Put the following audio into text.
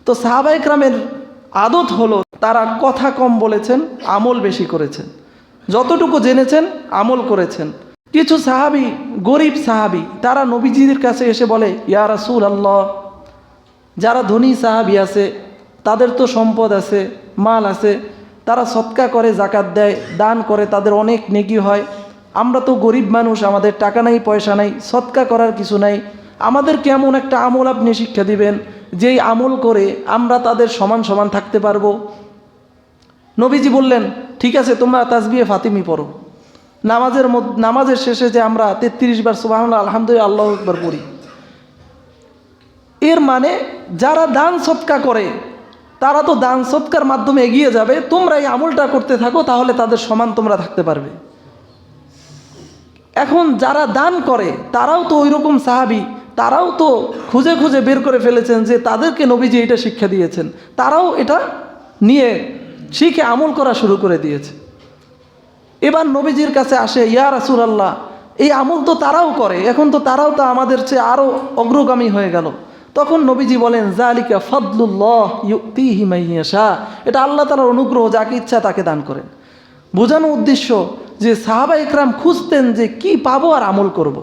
তো সাহাবা ইকরামের আদত হলো তারা কথা কম বলেছেন, আমল বেশি করেছেন, যতটুকু জেনেছেন আমল করেছেন। কিছু সাহাবী, গরিব সাহাবী, তারা নবীজির কাছে এসে বলে, ইয়া রাসূলুল্লাহ, যারা ধনী সাহাবী আছে তাদের তো সম্পদ আছে, মাল আছে, তারা সদকা করে, জাকাত দেয়, দান করে, তাদের অনেক নেকি হয়। আমরা তো গরিব মানুষ, আমাদের টাকা নাই, পয়সা নাই, সদকা করার কিছু নাই। আমাদের কেমন একটা আমল আপনি শিক্ষা দিবেন যেই আমল করে আমরা তাদের সমান সমান থাকতে পারবো? নবীজি বললেন, ঠিক আছে, তোমরা তাসবিহে ফাতিমি পড়ো। নামাজের শেষে যে আমরা 33 বার সুবহানাল্লাহ, আলহামদুলিল্লাহ, আল্লাহু আকবার পড়ি, এর মানে যারা দান সদকা করে তারা তো দান সদকার মাধ্যমে এগিয়ে যাবে, তোমরা এই আমলটা করতে থাকো, তাহলে তাদের সমান তোমরা থাকতে পারবে। এখন যারা দান করে তারাও তো ওই রকম সাহাবী, তারাও তো খুঁজে খুঁজে বের করে ফেলেছেন যে তাদেরকে নবীজি এটা শিক্ষা দিয়েছেন, তারাও এটা নিয়ে শিখে আমল করা শুরু করে দিয়েছে। এবার নবীজির কাছে আসে, ইয়া রাসূলুল্লাহ, এই আমল তো তারাও করে, এখন তো তারাও তো আমাদের চেয়ে আরও অগ্রগামী হয়ে গেল। তখন নবীজি বলেন, যালিকা ফাদলুল্লাহ ইউতিহি মান ইয়াশা, এটা আল্লাহ তাআলার অনুগ্রহ, যাকে ইচ্ছা তাকে দান করেন। বোঝানো উদ্দেশ্য যে সাহাবা ইকরাম খুঁজতেন যে কি পাবো আর আমল করব।